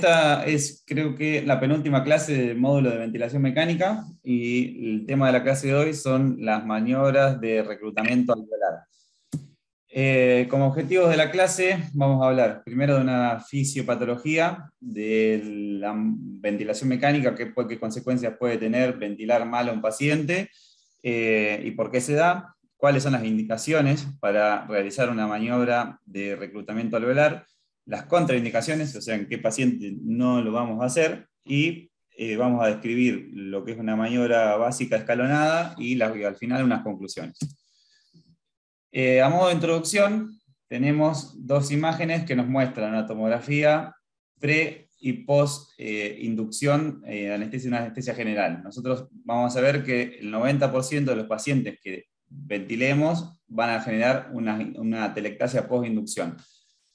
esta es, creo que, la penúltima clase del módulo de ventilación mecánica, y el tema de la clase de hoy son las maniobras de reclutamiento alveolar. Como objetivos de la clase, vamos a hablar primero de una fisiopatología, de la ventilación mecánica, qué consecuencias puede tener ventilar mal a un paciente, y por qué se da, cuáles son las indicaciones para realizar una maniobra de reclutamiento alveolar, las contraindicaciones, o sea, en qué paciente no lo vamos a hacer, y vamos a describir lo que es una maniobra básica escalonada y al final unas conclusiones. A modo de introducción, tenemos dos imágenes que nos muestran una tomografía pre y post inducción anestesia, una anestesia general. Nosotros vamos a ver que el 90% de los pacientes que ventilemos van a generar una atelectasia post inducción.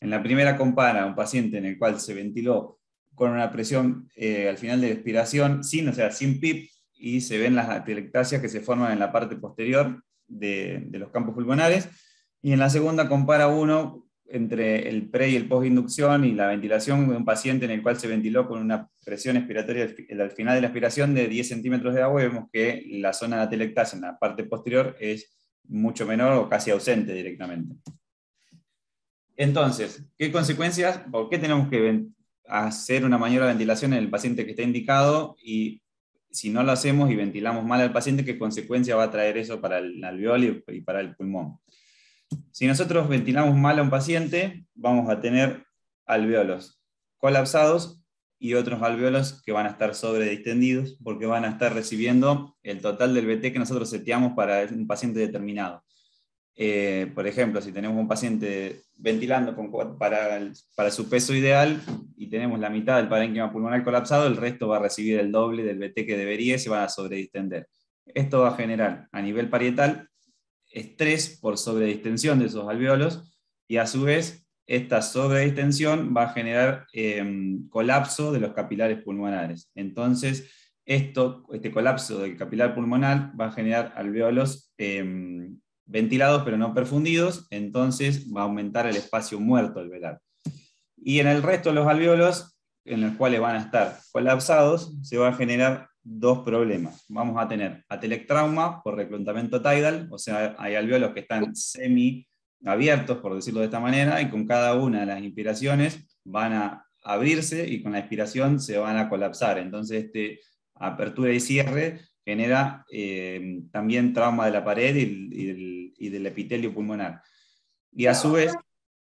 En la primera compara a un paciente en el cual se ventiló con una presión al final de la expiración sin PIP, y se ven las atelectasias que se forman en la parte posterior de los campos pulmonares, y en la segunda compara uno entre el pre y el post inducción y la ventilación de un paciente en el cual se ventiló con una presión expiratoria al final de la expiración de 10 centímetros de agua, y vemos que la zona de atelectasia en la parte posterior es mucho menor o casi ausente directamente. Entonces, ¿qué consecuencias? ¿Por qué tenemos que hacer una maniobra de ventilación en el paciente que está indicado? Y si no lo hacemos y ventilamos mal al paciente, ¿qué consecuencia va a traer eso para el alveolo y para el pulmón? Si nosotros ventilamos mal a un paciente, vamos a tener alveolos colapsados y otros alveolos que van a estar sobredistendidos, porque van a estar recibiendo el total del VT que nosotros seteamos para un paciente determinado. Por ejemplo, si tenemos un paciente ventilando para su peso ideal y tenemos la mitad del parénquima pulmonar colapsado, el resto va a recibir el doble del VT que debería y se van a sobredistender. Esto va a generar a nivel parietal estrés por sobredistensión de esos alveolos, y a su vez esta sobredistensión va a generar colapso de los capilares pulmonares. Entonces, este colapso del capilar pulmonar va a generar alveolos ventilados pero no perfundidos, entonces va a aumentar el espacio muerto alveolar. Y en el resto de los alveolos, en los cuales van a estar colapsados, se va a generar dos problemas. Vamos a tener atelectrauma por reclutamiento tidal, o sea, hay alveolos que están semi abiertos, por decirlo de esta manera, y con cada una de las inspiraciones van a abrirse y con la expiración se van a colapsar. Entonces, apertura y cierre genera también trauma de la pared y del epitelio pulmonar. Y a su vez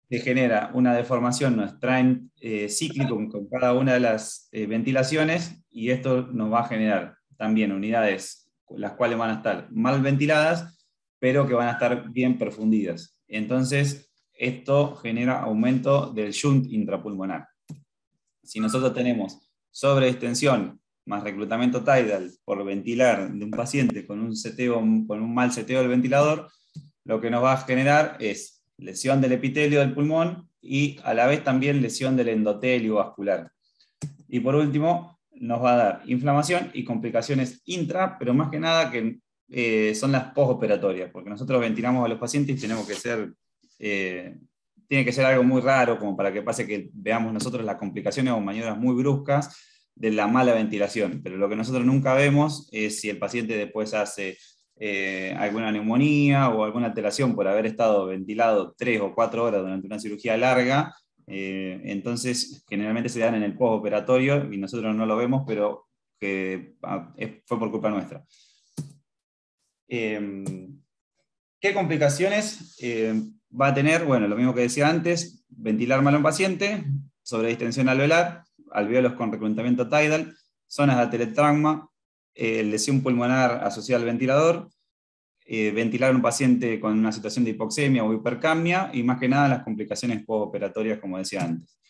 se genera una deformación nuestra cíclico con cada una de las ventilaciones, y esto nos va a generar también unidades las cuales van a estar mal ventiladas, pero que van a estar bien perfundidas. Entonces, esto genera aumento del shunt intrapulmonar. Si nosotros tenemos sobredistensión más reclutamiento tidal por ventilar de un paciente con un mal seteo del ventilador, lo que nos va a generar es lesión del epitelio del pulmón y a la vez también lesión del endotelio vascular. Y por último, nos va a dar inflamación y complicaciones intra, pero más que nada que son las postoperatorias, porque nosotros ventilamos a los pacientes y tenemos que ser, tiene que ser algo muy raro como para que pase que veamos nosotros las complicaciones o maniobras muy bruscas de la mala ventilación. Pero lo que nosotros nunca vemos es si el paciente después hace alguna neumonía o alguna alteración por haber estado ventilado 3 o 4 horas durante una cirugía larga. Entonces generalmente se dan en el postoperatorio y nosotros no lo vemos, pero que fue por culpa nuestra. ¿Qué complicaciones va a tener? Bueno, lo mismo que decía antes: ventilar mal a un paciente, sobredistensión alveolar, alveolos con reclutamiento tidal, zonas de atelectrauma, lesión pulmonar asociada al ventilador, ventilar a un paciente con una situación de hipoxemia o hipercapnia, y más que nada las complicaciones postoperatorias, como decía antes.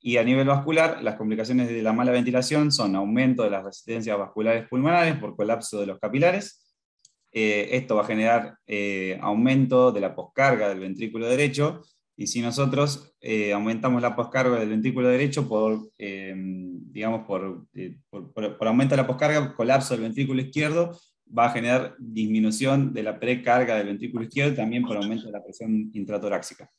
Y a nivel vascular, las complicaciones de la mala ventilación son aumento de las resistencias vasculares pulmonares por colapso de los capilares. Esto va a generar aumento de la poscarga del ventrículo derecho, y si nosotros aumentamos la poscarga del ventrículo derecho por aumento de la poscarga, colapso del ventrículo izquierdo, va a generar disminución de la precarga del ventrículo izquierdo, también por aumento de la presión intratorácica.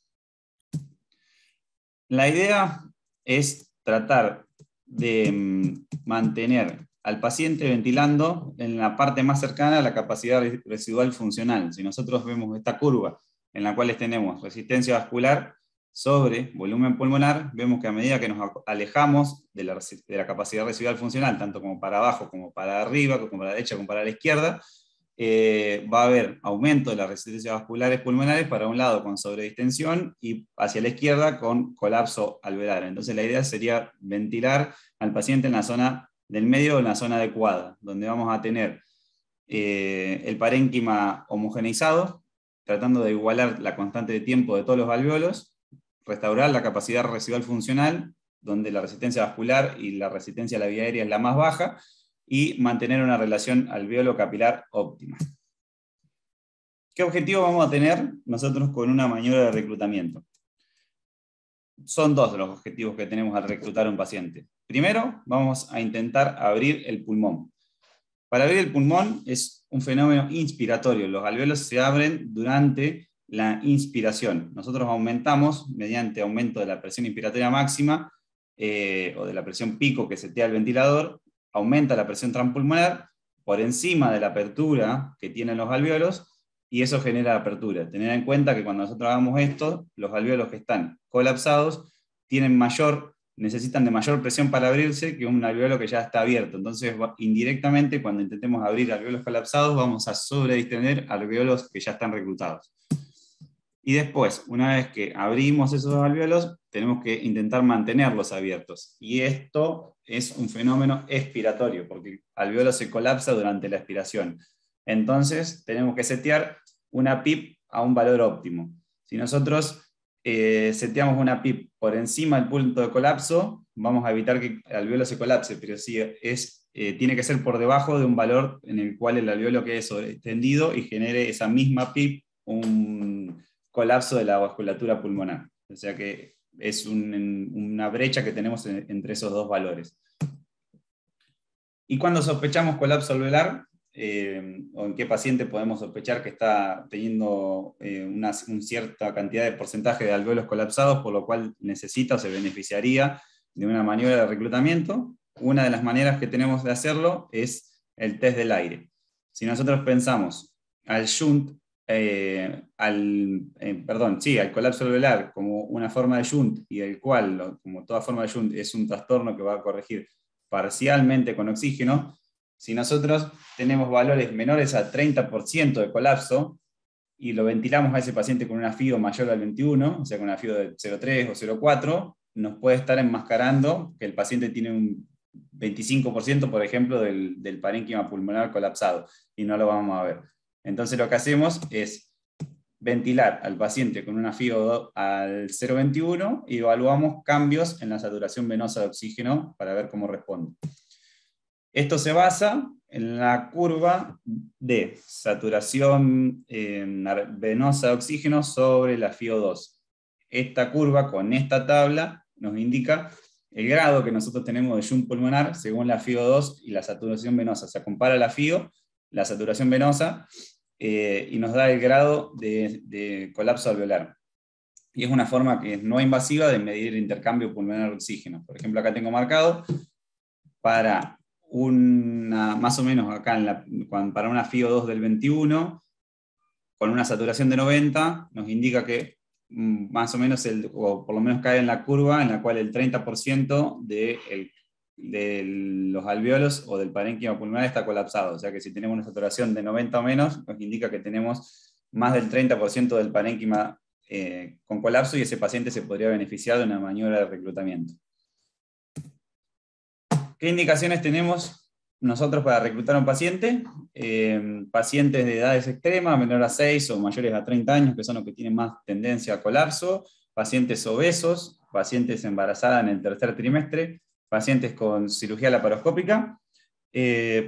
La idea es tratar de mantener al paciente ventilando en la parte más cercana a la capacidad residual funcional. Si nosotros vemos esta curva en la cual tenemos resistencia vascular sobre volumen pulmonar, vemos que a medida que nos alejamos de la capacidad residual funcional, tanto como para abajo, como para arriba, como para la derecha, como para la izquierda, va a haber aumento de las resistencias vasculares pulmonares, para un lado con sobredistensión y hacia la izquierda con colapso alveolar. Entonces la idea sería ventilar al paciente en la zona del medio, en la zona adecuada, donde vamos a tener el parénquima homogeneizado, tratando de igualar la constante de tiempo de todos los alvéolos, restaurar la capacidad residual funcional, donde la resistencia vascular y la resistencia a la vía aérea es la más baja, y mantener una relación alvéolo capilar óptima. ¿Qué objetivo vamos a tener nosotros con una maniobra de reclutamiento? Son dos los objetivos que tenemos al reclutar a un paciente. Primero, vamos a intentar abrir el pulmón. Para abrir el pulmón es un fenómeno inspiratorio. Los alvéolos se abren durante la inspiración. Nosotros aumentamos, mediante aumento de la presión inspiratoria máxima, o de la presión pico que setea el ventilador, aumenta la presión transpulmonar por encima de la apertura que tienen los alvéolos, y eso genera apertura. Tener en cuenta que cuando nosotros hagamos esto, los alvéolos que están colapsados necesitan de mayor presión para abrirse que un alvéolo que ya está abierto. Entonces, indirectamente, cuando intentemos abrir alvéolos colapsados, vamos a sobredistender alvéolos que ya están reclutados. Y después, una vez que abrimos esos alvéolos, tenemos que intentar mantenerlos abiertos. Y esto es un fenómeno expiratorio, porque el alvéolo se colapsa durante la expiración. Entonces, tenemos que setear una PIP a un valor óptimo. Si nosotros seteamos una PIP por encima del punto de colapso, vamos a evitar que el alvéolo se colapse, pero si tiene que ser por debajo de un valor en el cual el alvéolo quede sobreextendido y genere esa misma PIP un colapso de la vasculatura pulmonar. O sea que es una brecha que tenemos entre esos dos valores. ¿Y cuando sospechamos colapso alveolar? ¿O en qué paciente podemos sospechar que está teniendo una cierta cantidad de porcentaje de alvéolos colapsados, por lo cual necesita o se beneficiaría de una maniobra de reclutamiento? Una de las maneras que tenemos de hacerlo es el test del aire. Si nosotros pensamos al shunt, al colapso alveolar como una forma de shunt, y el cual, como toda forma de shunt, es un trastorno que va a corregir parcialmente con oxígeno, si nosotros tenemos valores menores a 30% de colapso y lo ventilamos a ese paciente con una FIO mayor al 21, o sea con una FIO de 0,3 o 0,4, nos puede estar enmascarando que el paciente tiene un 25%, por ejemplo, del parénquima pulmonar colapsado, y no lo vamos a ver. Entonces lo que hacemos es ventilar al paciente con una FIO al 0,21 y evaluamos cambios en la saturación venosa de oxígeno para ver cómo responde. Esto se basa en la curva de saturación venosa de oxígeno sobre la FiO2. Esta curva con esta tabla nos indica el grado que nosotros tenemos de shunt pulmonar según la FiO2 y la saturación venosa. O sea, compara la FiO, la saturación venosa, y nos da el grado de colapso alveolar. Y es una forma que es no invasiva de medir el intercambio pulmonar de oxígeno. Por ejemplo, acá tengo marcado para más o menos acá para una FiO2 del 21, con una saturación de 90, nos indica que más o menos, o por lo menos cae en la curva en la cual el 30% de los alvéolos o del parénquima pulmonar está colapsado. O sea que si tenemos una saturación de 90 o menos, nos indica que tenemos más del 30% del parénquima con colapso, y ese paciente se podría beneficiar de una maniobra de reclutamiento. ¿Qué indicaciones tenemos nosotros para reclutar a un paciente? Pacientes de edades extremas, menor a 6 o mayores a 30 años, que son los que tienen más tendencia a colapso, pacientes obesos, pacientes embarazadas en el tercer trimestre, pacientes con cirugía laparoscópica,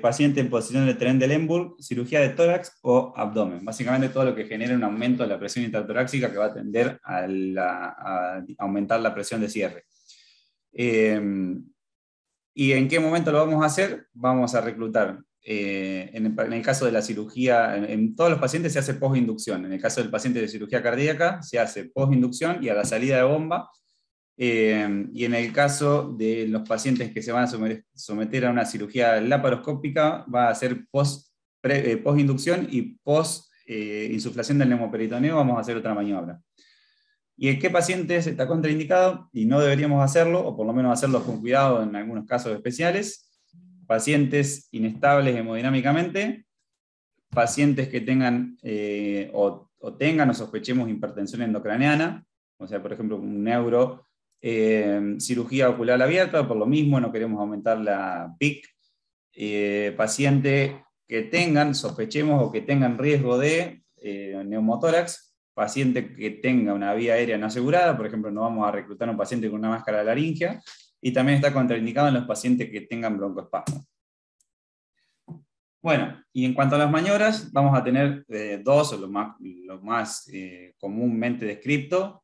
paciente en posición de Trendelenburg, cirugía de tórax o abdomen. Básicamente todo lo que genere un aumento de la presión intratorácica que va a tender a aumentar la presión de cierre. ¿Y en qué momento lo vamos a hacer? Vamos a reclutar. En el caso de la cirugía, en todos los pacientes se hace postinducción. En el caso del paciente de cirugía cardíaca, se hace postinducción y a la salida de bomba Y en el caso de los pacientes que se van a someter a una cirugía laparoscópica, va a ser post-inducción y post-insuflación del neumoperitoneo, vamos a hacer otra maniobra. ¿Y en qué pacientes está contraindicado? Y no deberíamos hacerlo, o por lo menos hacerlo con cuidado en algunos casos especiales. Pacientes inestables hemodinámicamente, pacientes que tengan o sospechemos hipertensión endocraneana, o sea, por ejemplo, un neuro, cirugía ocular abierta, por lo mismo no queremos aumentar la PIC. Paciente que sospechemos o que tengan riesgo de neumotórax, paciente que tenga una vía aérea no asegurada, por ejemplo, no vamos a reclutar a un paciente con una máscara de laringia, y también está contraindicado en los pacientes que tengan broncoespasmo. Bueno, y en cuanto a las maniobras, vamos a tener dos, o lo más comúnmente descrito.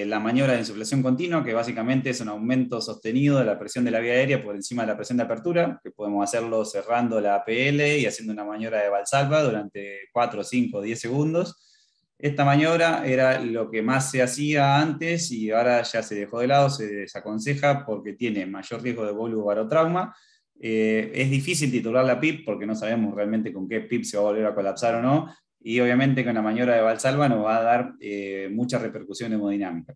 La maniobra de insuflación continua, que básicamente es un aumento sostenido de la presión de la vía aérea por encima de la presión de apertura, que podemos hacerlo cerrando la APL y haciendo una maniobra de Valsalva durante 4, 5, 10 segundos. Esta maniobra era lo que más se hacía antes y ahora ya se dejó de lado, se desaconseja porque tiene mayor riesgo de vulvobarotrauma. Es difícil titular la PIP porque no sabemos realmente con qué PIP se va a volver a colapsar o no, y obviamente con la maniobra de Valsalva nos va a dar mucha repercusión hemodinámica.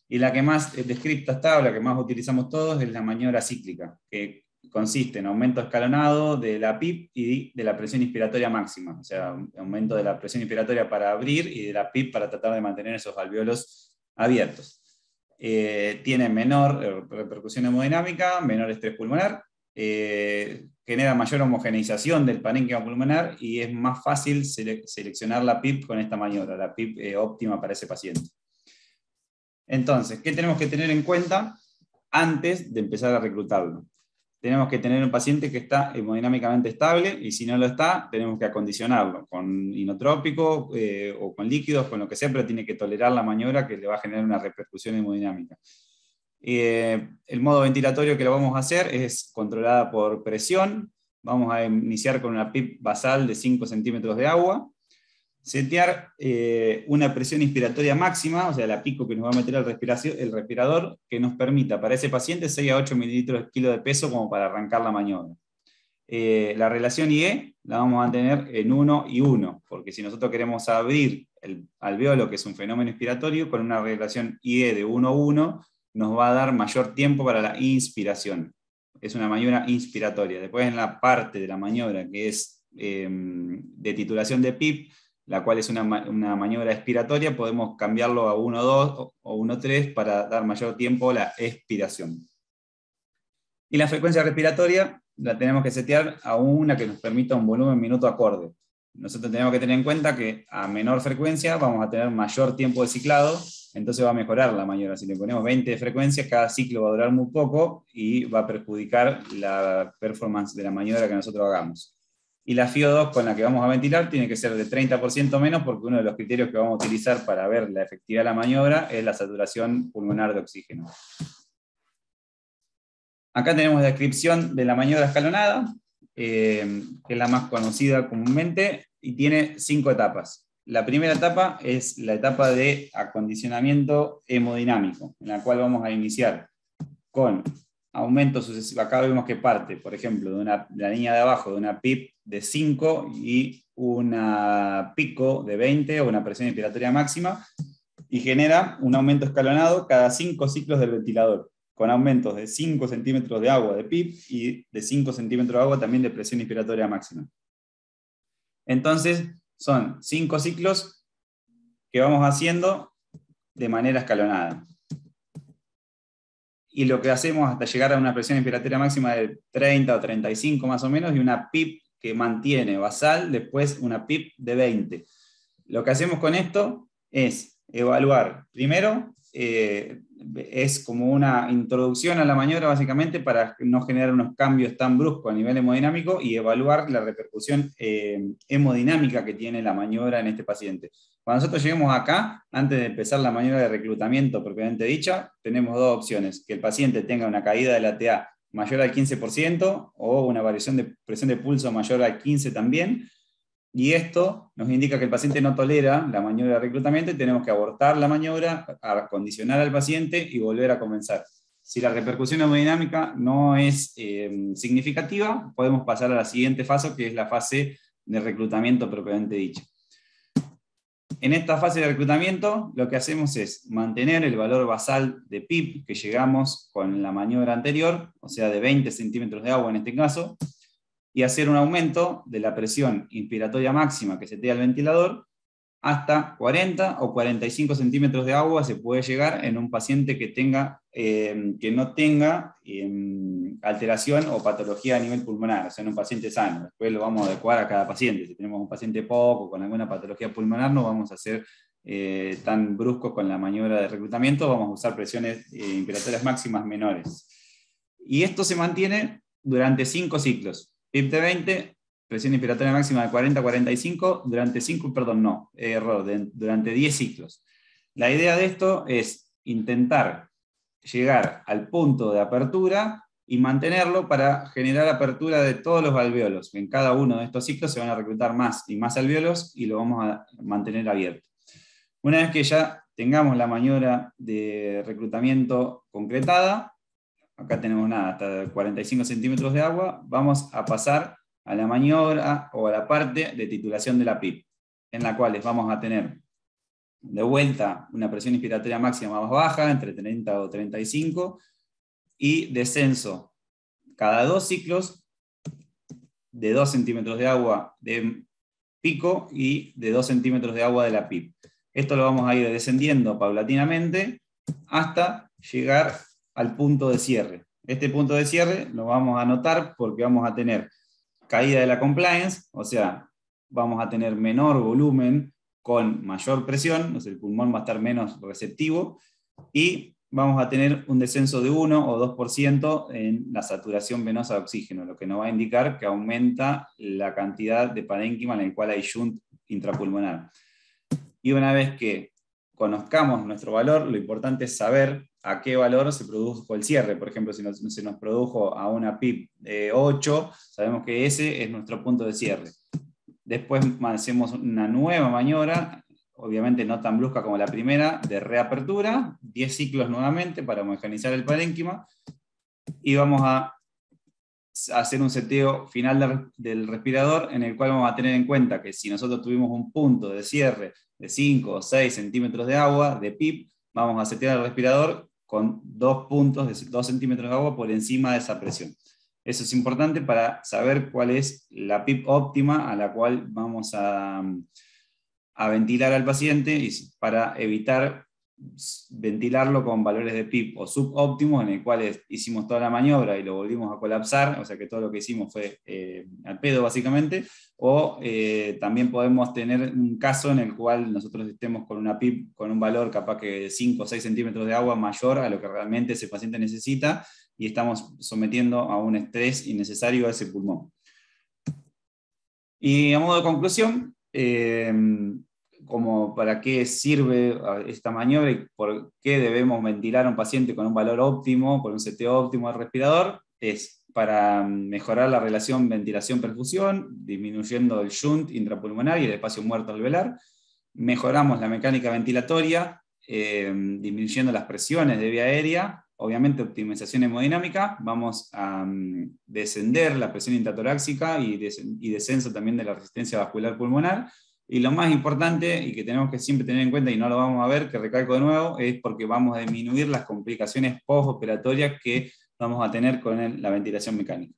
Y la que más descripta está, o la que más utilizamos todos, es la maniobra cíclica, que consiste en aumento escalonado de la PIP y de la presión inspiratoria máxima, o sea, aumento de la presión inspiratoria para abrir y de la PIP para tratar de mantener esos alvéolos abiertos. Tiene menor repercusión hemodinámica, menor estrés pulmonar, genera mayor homogeneización del parénquima pulmonar y es más fácil seleccionar la PIP con esta maniobra, la PIP óptima para ese paciente. Entonces, ¿qué tenemos que tener en cuenta antes de empezar a reclutarlo? Tenemos que tener un paciente que está hemodinámicamente estable, y si no lo está, tenemos que acondicionarlo con inotrópico o con líquidos, con lo que sea, pero tiene que tolerar la maniobra que le va a generar una repercusión hemodinámica. El modo ventilatorio que lo vamos a hacer es controlada por presión. Vamos a iniciar con una PIP basal de 5 centímetros de agua. Setear una presión inspiratoria máxima, o sea, la pico que nos va a meter el respirador, que nos permita para ese paciente 6 a 8 mililitros de kilo de peso como para arrancar la maniobra. La relación IE la vamos a tener en 1 y 1, porque si nosotros queremos abrir el alvéolo, que es un fenómeno inspiratorio, con una relación IE de 1 a 1, nos va a dar mayor tiempo para la inspiración. Es una maniobra inspiratoria. Después en la parte de la maniobra que es de titulación de PIP, la cual es una maniobra expiratoria, podemos cambiarlo a 1-2 o 1-3 para dar mayor tiempo a la expiración. Y la frecuencia respiratoria la tenemos que setear a una que nos permita un volumen minuto acorde. Nosotros tenemos que tener en cuenta que a menor frecuencia vamos a tener mayor tiempo de ciclado, entonces va a mejorar la maniobra. Si le ponemos 20 de frecuencia, cada ciclo va a durar muy poco y va a perjudicar la performance de la maniobra que nosotros hagamos. Y la FiO2 con la que vamos a ventilar tiene que ser de 30% menos, porque uno de los criterios que vamos a utilizar para ver la efectividad de la maniobra es la saturación pulmonar de oxígeno. Acá tenemos la descripción de la maniobra escalonada, que es la más conocida comúnmente, y tiene 5 etapas. La primera etapa es la etapa de acondicionamiento hemodinámico, en la cual vamos a iniciar con aumentos sucesivos. Acá vemos que parte, por ejemplo, de la línea de abajo de una PIP de 5 y una pico de 20, o una presión inspiratoria máxima, y genera un aumento escalonado cada 5 ciclos del ventilador, con aumentos de 5 centímetros de agua de PIP y de 5 centímetros de agua también de presión inspiratoria máxima. Entonces, son 5 ciclos que vamos haciendo de manera escalonada. Y lo que hacemos hasta llegar a una presión inspiratoria máxima de 30 o 35 más o menos, y una PIP que mantiene basal, después una PIP de 20. Lo que hacemos con esto es evaluar, primero, es como una introducción a la maniobra básicamente para no generar unos cambios tan bruscos a nivel hemodinámico, y evaluar la repercusión hemodinámica que tiene la maniobra en este paciente. Cuando nosotros lleguemos acá, antes de empezar la maniobra de reclutamiento propiamente dicha, tenemos dos opciones: que el paciente tenga una caída de la TA mayor al 15% o una variación de presión de pulso mayor al 15% también, Y esto nos indica que el paciente no tolera la maniobra de reclutamiento y tenemos que abortar la maniobra, acondicionar al paciente y volver a comenzar. Si la repercusión hemodinámica no es significativa, podemos pasar a la siguiente fase, que es la fase de reclutamiento propiamente dicha. En esta fase de reclutamiento, lo que hacemos es mantener el valor basal de PIP que llegamos con la maniobra anterior, o sea, de 20 centímetros de agua en este caso, y hacer un aumento de la presión inspiratoria máxima que setea el ventilador hasta 40 o 45 centímetros de agua se puede llegar en un paciente que no tenga alteración o patología a nivel pulmonar, o sea, en un paciente sano. Después lo vamos a adecuar a cada paciente. Si tenemos un paciente poco con alguna patología pulmonar, no vamos a hacer tan bruscos con la maniobra de reclutamiento, vamos a usar presiones inspiratorias máximas menores. Y esto se mantiene durante 5 ciclos. PIP de 20, presión inspiratoria máxima de 40-45 durante 10 ciclos. La idea de esto es intentar llegar al punto de apertura y mantenerlo para generar apertura de todos los alvéolos. En cada uno de estos ciclos se van a reclutar más y más alvéolos y lo vamos a mantener abierto. Una vez que ya tengamos la maniobra de reclutamiento concretada, acá tenemos hasta 45 centímetros de agua, vamos a pasar a la maniobra o a la parte de titulación de la PIP, en la cual vamos a tener de vuelta una presión inspiratoria máxima más baja, entre 30 o 35, y descenso cada 2 ciclos de 2 centímetros de agua de pico y de 2 centímetros de agua de la PIP. Esto lo vamos a ir descendiendo paulatinamente hasta llegar al punto de cierre. Este punto de cierre lo vamos a anotar porque vamos a tener caída de la compliance, o sea, vamos a tener menor volumen con mayor presión, o sea, el pulmón va a estar menos receptivo, y vamos a tener un descenso de 1 o 2% en la saturación venosa de oxígeno, lo que nos va a indicar que aumenta la cantidad de parénquima en el cual hay shunt intrapulmonar. Y una vez que conozcamos nuestro valor, lo importante es saber a qué valor se produjo el cierre. Por ejemplo, si se nos produjo a una PIP de 8, sabemos que ese es nuestro punto de cierre. Después hacemos una nueva maniobra, obviamente no tan brusca como la primera, de reapertura, 10 ciclos nuevamente para homogeneizar el parénquima, y vamos a hacer un seteo final del respirador en el cual vamos a tener en cuenta que si nosotros tuvimos un punto de cierre de 5 o 6 centímetros de agua, de PIP, vamos a setear el respirador con 2 puntos de 2 centímetros de agua por encima de esa presión. Eso es importante para saber cuál es la PIP óptima a la cual vamos a ventilar al paciente y para evitar ventilarlo con valores de PIP o subóptimos en el cual hicimos toda la maniobra y lo volvimos a colapsar, o sea que todo lo que hicimos fue al pedo básicamente, o también podemos tener un caso en el cual nosotros estemos con una PIP con un valor capaz que de 5 o 6 centímetros de agua mayor a lo que realmente ese paciente necesita y estamos sometiendo a un estrés innecesario a ese pulmón. Y a modo de conclusión, como para qué sirve esta maniobra y por qué debemos ventilar a un paciente con un valor óptimo, con un seteo óptimo del respirador, es para mejorar la relación ventilación-perfusión, disminuyendo el shunt intrapulmonar y el espacio muerto alveolar. Mejoramos la mecánica ventilatoria, disminuyendo las presiones de vía aérea. Obviamente optimización hemodinámica, vamos a descender la presión intratorácica y descenso también de la resistencia vascular pulmonar. Y lo más importante, y que tenemos que siempre tener en cuenta, y no lo vamos a ver, que recalco de nuevo, es porque vamos a disminuir las complicaciones postoperatorias que vamos a tener con la ventilación mecánica.